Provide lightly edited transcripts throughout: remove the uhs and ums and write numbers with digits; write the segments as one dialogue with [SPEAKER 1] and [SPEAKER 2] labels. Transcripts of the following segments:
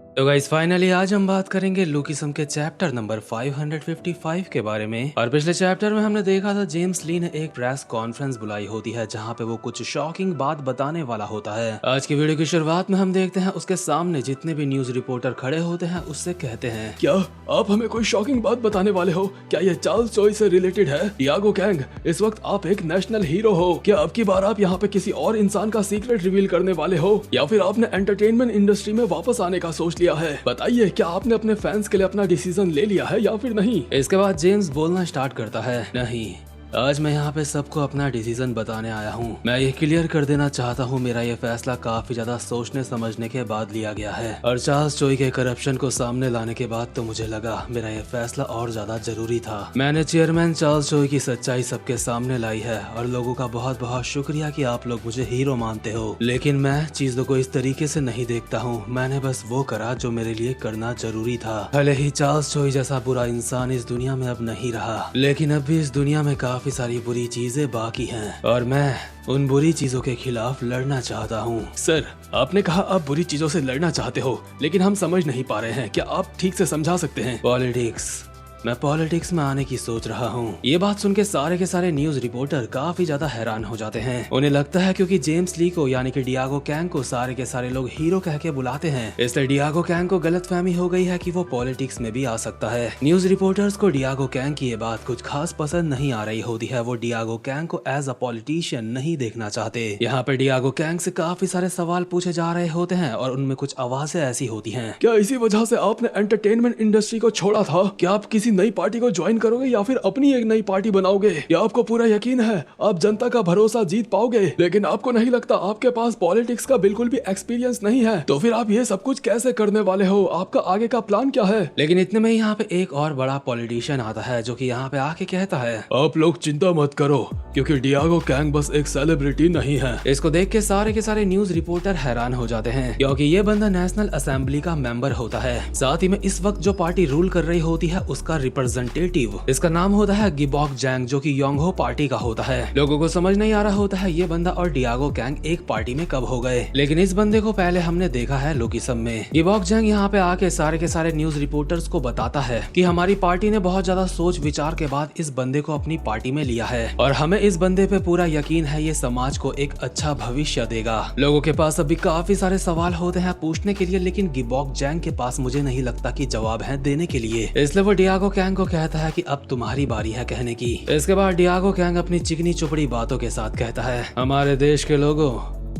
[SPEAKER 1] तो guys finally आज हम बात करेंगे लुकिसम के चैप्टर नंबर 555 के बारे में। और पिछले चैप्टर में हमने देखा था जेम्स ली ने एक प्रेस कॉन्फ्रेंस बुलाई होती है जहां पे वो कुछ शॉकिंग बात बताने वाला होता है। आज की वीडियो की शुरुआत में हम देखते हैं उसके सामने जितने भी न्यूज रिपोर्टर खड़े होते हैं उससे कहते हैं,
[SPEAKER 2] क्या आप हमें कोई शॉकिंग बात बताने वाले हो? क्या ये चार्ल्स चॉय से रिलेटेड है? डियागो कैंग, इस वक्त आप एक नेशनल हीरो हो। क्या अब की बार आप यहाँ पे किसी और इंसान का सीक्रेट रिवील करने वाले हो या फिर आपने एंटरटेनमेंट इंडस्ट्री में वापस आने का सोच लिया है? बताइए, क्या आपने अपने फैंस के लिए अपना डिसीजन ले लिया है या फिर नहीं?
[SPEAKER 1] इसके बाद जेम्स बोलना स्टार्ट करता है, नहीं, आज मैं यहाँ पे सबको अपना डिसीजन बताने आया हूँ। मैं ये क्लियर कर देना चाहता हूँ, मेरा ये फैसला काफी ज्यादा सोचने समझने के बाद लिया गया है। और चार्ल्स चॉय के करप्शन को सामने लाने के बाद तो मुझे लगा मेरा ये फैसला और ज्यादा जरूरी था। मैंने चेयरमैन चार्ल्स चॉय की सच्चाई सबके सामने लाई है और लोगों का बहुत बहुत शुक्रिया कि आप लोग मुझे हीरो मानते हो। लेकिन मैं चीजों को इस तरीके से नहीं देखता हूँ। मैंने बस वो करा जो मेरे लिए करना जरूरी था। भले ही चार्ल्स चॉय जैसा बुरा इंसान इस दुनिया में अब नहीं रहा, लेकिन अब भी इस दुनिया में काफी सारी बुरी चीजें बाकी हैं और मैं उन बुरी चीजों के खिलाफ लड़ना चाहता हूँ।
[SPEAKER 2] सर, आपने कहा आप बुरी चीजों से लड़ना चाहते हो, लेकिन हम समझ नहीं पा रहे हैं। क्या आप ठीक से समझा सकते हैं?
[SPEAKER 1] पॉलिटिक्स, मैं पॉलिटिक्स में आने की सोच रहा हूँ। ये बात सुन के सारे न्यूज रिपोर्टर काफी ज्यादा हैरान हो जाते हैं। उन्हें लगता है क्योंकि जेम्स ली को यानी कि डियागो कैंग को सारे के सारे लोग हीरो कह के बुलाते हैं, इसलिए डियागो कैंग को गलतफहमी हो गई है कि वो पॉलिटिक्स में भी आ सकता है। न्यूज रिपोर्टर्स को डियागो कैंग की ये बात कुछ खास पसंद नहीं आ रही होती है। वो डियागो कैंग को एज अ पॉलिटिशियन नहीं देखना चाहते। यहाँ पे डियागो कैंग से काफी सारे सवाल पूछे जा रहे होते हैं और उनमें कुछ आवाजें ऐसी होती हैं।
[SPEAKER 2] क्या इसी वजह से आपने एंटरटेनमेंट इंडस्ट्री को छोड़ा था? क्या आप किसी नई पार्टी को ज्वाइन करोगे या फिर अपनी एक नई पार्टी बनाओगे? या आपको पूरा यकीन है आप जनता का भरोसा जीत पाओगे, लेकिन आपको नहीं लगता आपके पास पॉलिटिक्स का बिल्कुल भी एक्सपीरियंस नहीं है? तो फिर आप ये सब कुछ कैसे करने वाले हो? आपका आगे का प्लान क्या है?
[SPEAKER 1] लेकिन इतने में यहाँ पे एक और बड़ा पॉलिटिशियन आता है जो कि यहाँ पे आके कहता है,
[SPEAKER 2] आप लोग चिंता मत करो क्योंकि डियागो कैंग बस एक सेलिब्रिटी नहीं है।
[SPEAKER 1] इसको देख के सारे न्यूज रिपोर्टर हैरान हो जाते हैं क्योंकि ये बंदा नेशनल असेंबली का मेंबर होता है, साथ ही में इस वक्त जो पार्टी रूल कर रही होती है उसका रिप्रेजेंटेटिव। इसका नाम होता है गिबॉक जैंग जो कि योंगहो पार्टी का होता है। लोगों को समझ नहीं आ रहा होता है ये बंदा और डियागो कैंग एक पार्टी में कब हो गए, लेकिन इस बंदे को पहले हमने देखा है लुकिसम में। गिबॉक जैंग यहाँ पे आके सारे के सारे न्यूज रिपोर्टर्स को बताता है कि हमारी पार्टी ने बहुत ज्यादा सोच विचार के बाद इस बंदे को अपनी पार्टी में लिया है और हमें इस बंदे पे पूरा यकीन है ये समाज को एक अच्छा भविष्य देगा। लोगों के पास अभी काफी सारे सवाल होते हैं पूछने के लिए, लेकिन गिबॉक जैंग के पास मुझे नहीं लगता कि जवाब है देने के लिए, इसलिए वो डियागो कैंग को कहता है कि अब तुम्हारी बारी है कहने की। इसके बाद डियागो कैंग अपनी चिकनी चुपड़ी बातों के साथ कहता है, हमारे देश के लोगों,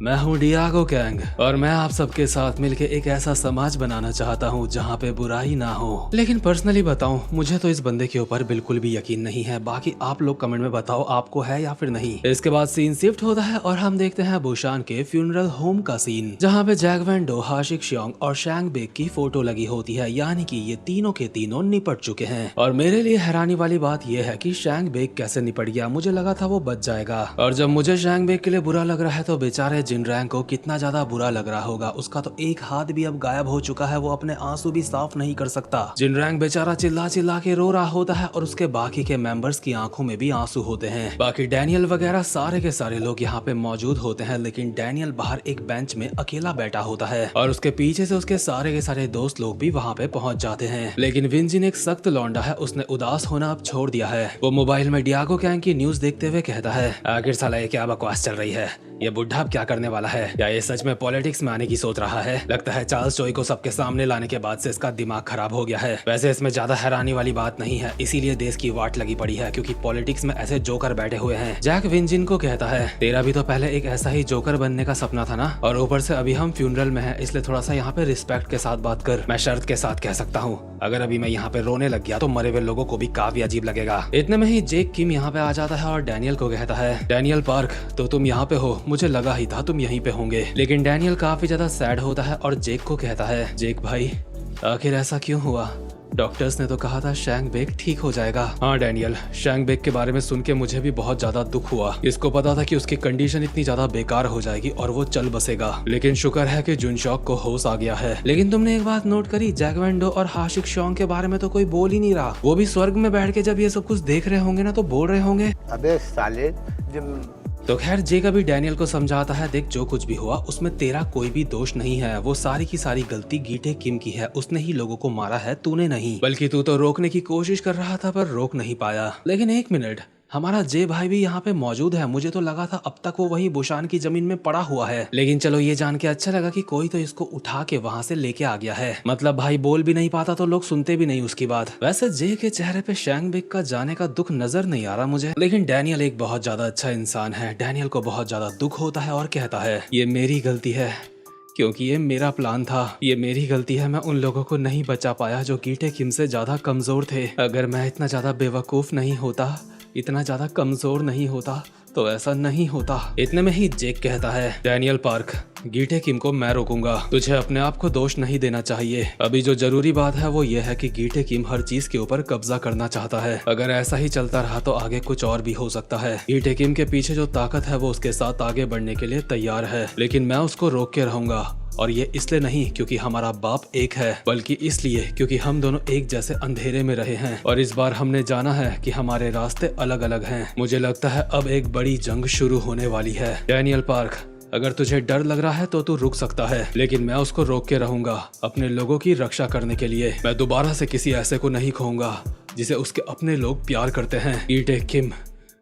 [SPEAKER 1] मैं हूँ डियागो कैंग और मैं आप सबके साथ मिलके एक ऐसा समाज बनाना चाहता हूँ जहाँ पे बुराई ना हो। लेकिन पर्सनली बताऊँ, मुझे तो इस बंदे के ऊपर बिल्कुल भी यकीन नहीं है। बाकी आप लोग कमेंट में बताओ आपको है या फिर नहीं। इसके बाद सीन शिफ्ट होता है और हम देखते हैं बुशान के फ्यूनरल होम का सीन, जहाँ पे जैक वैन डो, हाशिक श्योंग और शैंग बेक की फोटो लगी होती है, यानी कि ये तीनों के तीनों निपट चुके हैं। और मेरे लिए हैरानी वाली बात यह है कि शैंग बेक कैसे निपट गया। मुझे लगा था वो बच जाएगा, और जब मुझे शैंग बेक के लिए बुरा लग रहा है तो बेचारे जिनरैंग को कितना ज्यादा बुरा लग रहा होगा। उसका तो एक हाथ भी अब गायब हो चुका है, वो अपने आंसू भी साफ नहीं कर सकता। जिनरैंग बेचारा चिल्ला चिल्ला के रो रहा होता है और उसके बाकी के मेंबर्स की आंखों में भी आंसू होते हैं। बाकी डैनियल वगैरह सारे के सारे लोग यहाँ पे मौजूद होते हैं, लेकिन डैनियल बाहर एक बेंच में अकेला बैठा होता है और उसके पीछे से उसके सारे के सारे दोस्त लोग भी वहाँ पे पहुँच जाते हैं। लेकिन विंजिन एक सख्त लौंडा है, उसने उदास होना अब छोड़ दिया है। वो मोबाइल में डियागो कैंग की न्यूज देखते हुए कहता है, आखिर साला ये क्या बकवास चल रही है, ये बुढ़ा अब क्या करने वाला है? या ये सच में पॉलिटिक्स में आने की सोच रहा है? लगता है चार्ल्स चॉय को सबके सामने लाने के बाद से इसका दिमाग खराब हो गया है। वैसे इसमें ज्यादा हैरानी वाली बात नहीं है, इसीलिए देश की वाट लगी पड़ी है क्योंकि पॉलिटिक्स में ऐसे जोकर बैठे हुए हैं। जैक विंजिन को कहता है, तेरा भी तो पहले एक ऐसा ही जोकर बनने का सपना था ना, और ऊपर से अभी हम फ्यूनरल में हैं, इसलिए थोड़ा सा यहाँ पे रिस्पेक्ट के साथ बात कर। मैं शर्त के साथ कह सकता हूँ, अगर अभी मैं यहाँ पे रोने लग गया तो मरे हुए लोगों को भी काफी अजीब लगेगा। इतने में ही जेक किम यहाँ पे आ जाता है और डैनियल को कहता है, डैनियल पार्क, तो तुम यहाँ पे हो, मुझे लगा ही था तुम यहीं पे होंगे। लेकिन डैनियल काफी ज्यादा सैड होता है और जेक को कहता है, जेक भाई आखिर ऐसा क्यों हुआ? डॉक्टर्स ने तो कहा था शैंग बेक ठीक हो जाएगा। हाँ डैनियल, शैंग बेक के बारे में सुन के मुझे भी बहुत ज्यादा दुख हुआ। इसको पता था कि उसकी कंडीशन इतनी ज्यादा बेकार हो जाएगी और वो चल बसेगा, लेकिन शुक्र है कि जुनशॉक को होश आ गया है। लेकिन तुमने एक बात नोट करी, जैक वैन डो और हाशिक श्योंग के बारे में तो कोई बोल ही नहीं रहा। वो भी स्वर्ग में बैठ के जब ये सब कुछ देख रहे होंगे ना तो बोल रहे होंगे,
[SPEAKER 3] अबे साले, जब
[SPEAKER 1] तो खैर जेक अभी डैनियल को समझाता है, देख जो कुछ भी हुआ उसमें तेरा कोई भी दोष नहीं है, वो सारी की सारी गलती गीटे किम की है, उसने ही लोगों को मारा है, तूने नहीं। बल्कि तू तो रोकने की कोशिश कर रहा था पर रोक नहीं पाया। लेकिन एक मिनट, हमारा जे भाई भी यहाँ पे मौजूद है, मुझे तो लगा था अब तक वो वही बुशान की जमीन में पड़ा हुआ है। लेकिन चलो ये जान के अच्छा लगा कि कोई तो इसको उठा के वहाँ से लेके आ गया है। मतलब भाई बोल भी नहीं पाता तो लोग सुनते भी नहीं उसकी बात। वैसे जे के चेहरे पे शैंगबिग का जाने का दुख नजर नहीं आ रहा मुझे, लेकिन डैनियल एक बहुत ज्यादा अच्छा इंसान है। डैनियल को बहुत ज्यादा दुख होता है और कहता है ये मेरी गलती है, क्योंकि ये मेरा प्लान था, ये मेरी गलती है, मैं उन लोगों को नहीं बचा पाया जो गीटे किम से ज्यादा कमजोर थे। अगर मैं इतना ज्यादा बेवकूफ नहीं होता, इतना ज्यादा कमजोर नहीं होता तो ऐसा नहीं होता। इतने में ही जेक कहता है, डैनियल पार्क, गीटे किम को मैं रोकूंगा, तुझे अपने आप को दोष नहीं देना चाहिए। अभी जो जरूरी बात है वो ये है कि गीटे किम हर चीज के ऊपर कब्जा करना चाहता है। अगर ऐसा ही चलता रहा तो आगे कुछ और भी हो सकता है। गीटे किम के पीछे जो ताकत है वो उसके साथ आगे बढ़ने के लिए तैयार है, लेकिन मैं उसको रोक के रहूंगा। और ये इसलिए नहीं क्योंकि हमारा बाप एक है, बल्कि इसलिए क्योंकि हम दोनों एक जैसे अंधेरे में रहे हैं और इस बार हमने जाना है कि हमारे रास्ते अलग अलग हैं। मुझे लगता है अब एक बड़ी जंग शुरू होने वाली है। डैनियल पार्क, अगर तुझे डर लग रहा है तो तू रुक सकता है, लेकिन मैं उसको रोक के रहूंगा अपने लोगों की रक्षा करने के लिए। मैं दोबारा से किसी ऐसे को नहीं खोऊंगा जिसे उसके अपने लोग प्यार करते हैं। गीटे किम,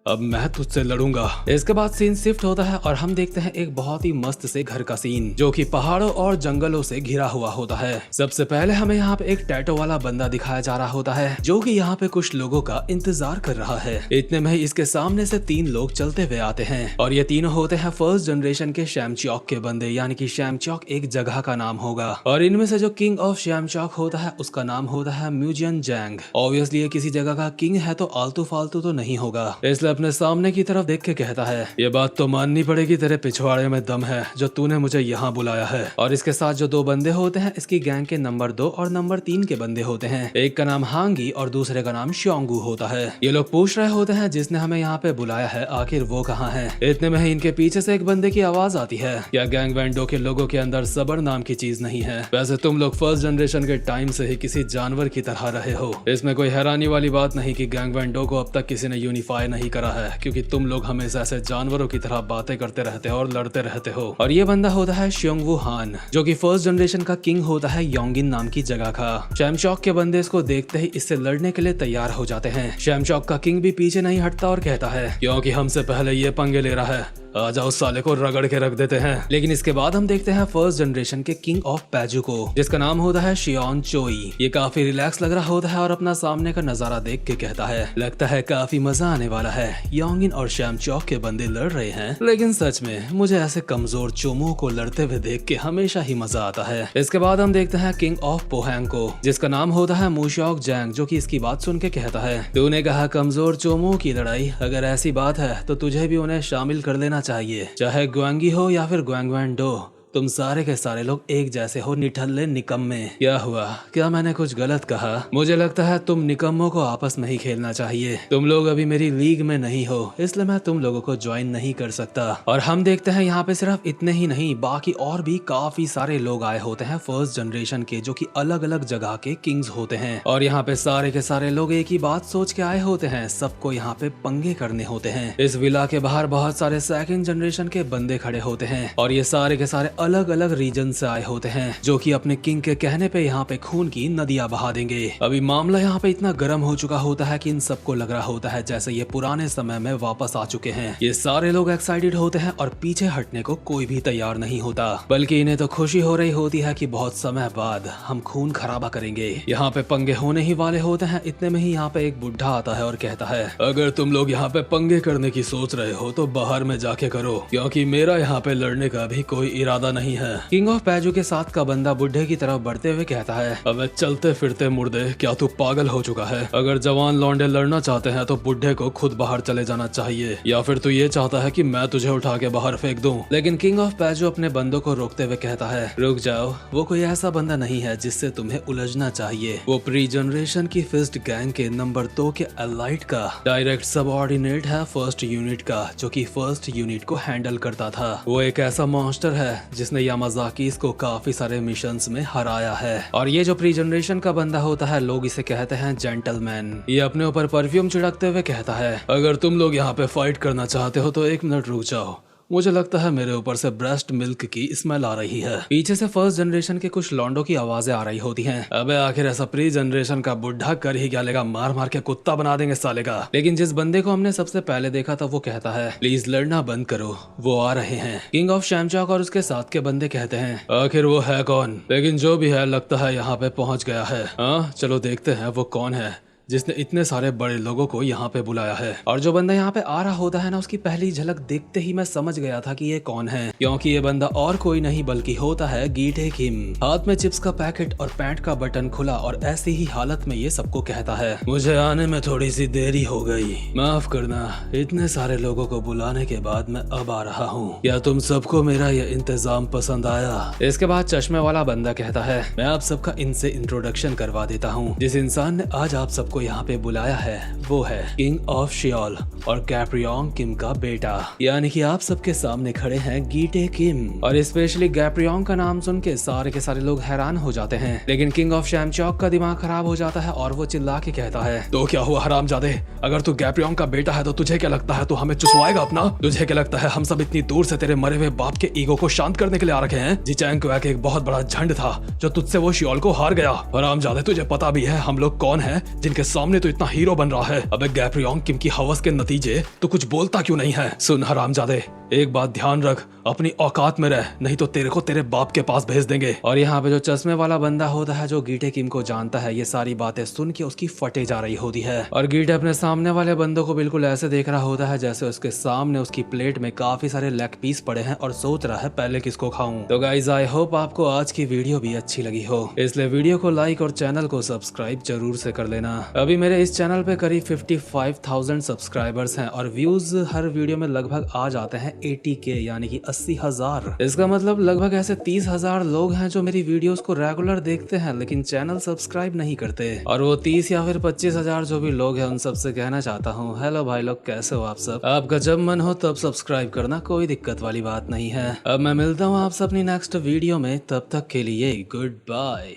[SPEAKER 1] अब मैं तुझसे लड़ूंगा। इसके बाद सीन शिफ्ट होता है और हम देखते हैं एक बहुत ही मस्त से घर का सीन जो कि पहाड़ों और जंगलों से घिरा हुआ होता है। सबसे पहले हमें यहाँ पे एक टैटो वाला बंदा दिखाया जा रहा होता है जो कि यहाँ पे कुछ लोगों का इंतजार कर रहा है। इतने में ही इसके सामने से 3 लोग चलते हुए आते हैं और ये तीनों होते हैं फर्स्ट जनरेशन के शैमचॉक के बंदे, यानी कि शैमचॉक एक जगह का नाम होगा और इनमें से जो किंग ऑफ शैमचॉक होता है उसका नाम होता है म्यूजियन जैंग। ऑब्वियसली ये किसी जगह का किंग है तो आलतू फालतू तो नहीं होगा, इसलिए अपने सामने की तरफ देख के कहता है, ये बात तो माननी पड़ेगी तेरे पिछवाड़े में दम है जो तूने मुझे यहाँ बुलाया है। और इसके साथ जो 2 बंदे होते हैं इसकी गैंग के नंबर 2 और नंबर 3 के बंदे होते हैं। एक का नाम हांगी और दूसरे का नाम श्योंगू होता है। ये लोग पूछ रहे होते हैं जिसने हमें यहाँ पे बुलाया है आखिर वो कहाँ है। इतने में ही इनके पीछे से एक बंदे की आवाज आती है, क्या गैंग वैंडो के लोगों के अंदर सबर नाम की चीज नहीं है? वैसे तुम लोग फर्स्ट जनरेशन के टाइम से ही किसी जानवर की तरह रहे हो। इसमें कोई हैरानी वाली बात नहीं कि गैंग वैंडो को अब तक किसी ने यूनिफाई नहीं करा है, क्योंकि तुम लोग हमेशा ऐसे जानवरों की तरह बातें करते रहते हो और लड़ते रहते हो। और ये बंदा होता है श्योंगवू हान जो कि फर्स्ट जनरेशन का किंग होता है योंगिन नाम की जगह का। शैमचॉक के बंदे इसको देखते ही इससे लड़ने के लिए तैयार हो जाते हैं। शैमचॉक का किंग भी पीछे नहीं हटता और कहता है, क्योंकि हमसे पहले ये पंगे ले रहा है, आ जाओ साले को रगड़ के रख देते हैं। लेकिन इसके बाद हम देखते हैं फर्स्ट जनरेशन के किंग ऑफ पैजू को जिसका नाम होता है शियोन चोई। ये काफी रिलैक्स लग रहा होता है और अपना सामने का नजारा देख के कहता है, लगता है काफी मजा आने वाला है। योंगिन और शैमचॉक के बंदे लड़ रहे हैं, लेकिन सच में मुझे ऐसे कमजोर चोमुओं को लड़ते हुए देख के हमेशा ही मजा आता है। इसके बाद हम देखते हैं किंग ऑफ पोहैंग को जिसका नाम होता है मूशॉक जैंग जो कि इसकी बात सुन के कहता है, तूने कहा कमजोर चोमुओं की लड़ाई, अगर ऐसी बात है तो तुझे भी उन्हें शामिल कर लेना चाहिए, चाहे ग्वांगी हो या फिर ग्वांगवैंडो, तुम सारे के सारे लोग एक जैसे हो, निठल्ले निकम्मे। क्या हुआ, क्या मैंने कुछ गलत कहा? मुझे लगता है तुम निकम्मों को आपस में ही खेलना चाहिए। तुम लोग अभी मेरी लीग में नहीं हो, इसलिए मैं तुम लोगों को ज्वाइन नहीं कर सकता। और हम देखते हैं यहाँ पे सिर्फ इतने ही नहीं, बाकी और भी काफी सारे लोग आए होते हैं फर्स्ट जनरेशन के जो कि अलग अलग जगह के किंग्स होते हैं। और यहाँ पे सारे के सारे लोग एक ही बात सोच के आए होते हैं, सबको यहाँ पे पंगे करने होते हैं। इस विला के बाहर बहुत सारे सेकंड जनरेशन के बंदे खड़े होते हैं और ये सारे के सारे अलग अलग रीजन से आए होते हैं जो कि अपने किंग के कहने पे यहाँ पे खून की नदियां बहा देंगे। अभी मामला यहाँ पे इतना गर्म हो चुका होता है कि इन सबको लग रहा होता है जैसे ये पुराने समय में वापस आ चुके हैं। ये सारे लोग एक्साइटेड होते हैं और पीछे हटने को कोई भी तैयार नहीं होता, बल्कि इन्हें तो खुशी हो रही होती है कि बहुत समय बाद हम खून खराबा करेंगे। यहाँ पे पंगे होने ही वाले होते हैं। इतने में ही यहाँ पे एक बुढ़ा आता है और कहता है, अगर तुम लोग यहाँ पे पंगे करने की सोच रहे हो तो बाहर में जाके करो, क्योंकि मेरा यहाँ पे लड़ने का भी कोई इरादा नहीं है। किंग ऑफ पैजू के साथ का बंदा बुढ़े की तरफ बढ़ते हुए कहता है, अबे चलते फिरते मुर्दे, क्या तू पागल हो चुका है? अगर जवान लौंडे लड़ना चाहते हैं तो बुढ़े को खुद बाहर चले जाना चाहिए, या फिर तू ये चाहता है कि मैं तुझे उठा के बाहर फेंक दूं? लेकिन किंग ऑफ पैजू अपने बंदों को रोकते हुए कहता है, रुक जाओ, वो कोई ऐसा बंदा नहीं है जिससे तुम्हें उलझना चाहिए। वो प्री जनरेशन की फिस्ट गैंग के नंबर 2 के एलाइट का डायरेक्ट सबऑर्डिनेट है फर्स्ट यूनिट का, जो कि फर्स्ट यूनिट को हैंडल करता था। वो एक ऐसा मॉन्स्टर है जिसने यामाज़ाकी को काफी सारे मिशंस में हराया है। और ये जो प्री जनरेशन का बंदा होता है, लोग इसे कहते हैं जेंटलमैन। ये अपने ऊपर परफ्यूम छिड़कते हुए कहता है,
[SPEAKER 2] अगर तुम लोग यहाँ पे फाइट करना चाहते हो तो 1 मिनट रुक जाओ, मुझे लगता है मेरे ऊपर से ब्रेस्ट मिल्क की स्मेल आ रही है।
[SPEAKER 1] पीछे से फर्स्ट जनरेशन के कुछ लॉन्डो की आवाजें आ रही होती हैं।
[SPEAKER 2] अबे आखिर ऐसा प्री जनरेशन का बुढ़ा कर ही क्या लेगा, मार मार के कुत्ता बना देंगे साले का।
[SPEAKER 1] लेकिन जिस बंदे को हमने सबसे पहले देखा था वो कहता है,
[SPEAKER 2] प्लीज लड़ना बंद करो, वो आ रहे हैं।
[SPEAKER 1] किंग ऑफ शैमचॉक और उसके साथ के बंदे कहते हैं,
[SPEAKER 2] आखिर वो है कौन? लेकिन जो भी है लगता है यहाँ पे पहुंच गया है। हाँ चलो देखते हैं वो कौन है जिसने इतने सारे बड़े लोगों को यहाँ पे बुलाया है।
[SPEAKER 1] और जो बंदा यहाँ पे आ रहा होता है ना, उसकी पहली झलक देखते ही मैं समझ गया था कि ये कौन है, क्योंकि ये बंदा और कोई नहीं बल्कि होता है गीटे किम। हाथ में चिप्स का पैकेट और पैंट का बटन खुला और ऐसी ही हालत में ये सबको कहता है,
[SPEAKER 2] मुझे आने में थोड़ी सी देरी हो गई, माफ करना, इतने सारे लोगों को बुलाने के बाद मैं अब आ रहा हूँ। क्या तुम सबको मेरा ये इंतजाम पसंद आया?
[SPEAKER 1] इसके बाद चश्मे वाला बंदा कहता है, मैं आप सबका इनसे इंट्रोडक्शन करवा देता हूँ। जिस इंसान ने आज आप सबको यहाँ पे बुलाया है वो है किंग ऑफ शियोल और गैप्रियोंग किम का बेटा, यानी कि आप सबके सामने खड़े हैं गीटे किम। और स्पेशली गैप्रियोंग का नाम सुन के सारे लोग हैरान हो जाते हैं। लेकिन किंग ऑफ शैमचॉक का दिमाग खराब हो जाता है और वो चिल्ला के कहता है,
[SPEAKER 2] तो क्या हुआ हरामजादे, अगर तू गैप्रियोंग का बेटा है तो तुझे क्या लगता है तू हमें चुसवाएगा अपना? तुझे क्या लगता है हम सब इतनी दूर से तेरे मरे हुए बाप के ईगो को शांत करने के लिए आ रखे हैं? जिचैंग क्वैक एक बहुत बड़ा झंड था जो तुझसे वो शियोल को हार गया। हरामजादे तुझे पता भी है हम लोग कौन है जिनके सामने इतना हीरो बन रहा है? अबे गैप्रियोंग किम की हवस के नतीजे तो कुछ बोलता क्यों नहीं है? सुन हरामजादे, एक बात ध्यान रख, अपनी औकात में रह, नहीं तो तेरे को तेरे बाप के पास भेज देंगे।
[SPEAKER 1] और यहाँ पे जो चश्मे वाला बंदा होता है जो गीटे किम को जानता है, ये सारी बातें सुन के उसकी फटे जा रही होती है। और गीटे अपने सामने वाले बंदों को बिल्कुल ऐसे देख रहा होता है जैसे उसके सामने उसकी प्लेट में काफी सारे लेग पीस पड़े हैं और सोच रहा है पहले किसको खाऊं। तो गाइज आई होप आपको आज की वीडियो भी अच्छी लगी हो, इसलिए वीडियो को लाइक और चैनल को सब्सक्राइब जरूर से कर लेना। अभी मेरे इस चैनल पे करीब 55,000 सब्सक्राइबर्स हैं और व्यूज हर वीडियो में लगभग आ जाते हैं 80K, यानी कि 80,000। इसका मतलब लगभग ऐसे 30,000 लोग हैं जो मेरी वीडियोस को रेगुलर देखते हैं लेकिन चैनल सब्सक्राइब नहीं करते। और वो 30 या फिर 25,000 जो भी लोग हैं उन सबसे कहना चाहता हूँ, हेलो भाई लोग, कैसे हो आप सब? आपका जब मन हो तब सब्सक्राइब करना, कोई दिक्कत वाली बात नहीं है। अब मैं मिलता हूँ आपसे अपनी नेक्स्ट वीडियो में, तब तक के लिए गुड बाय।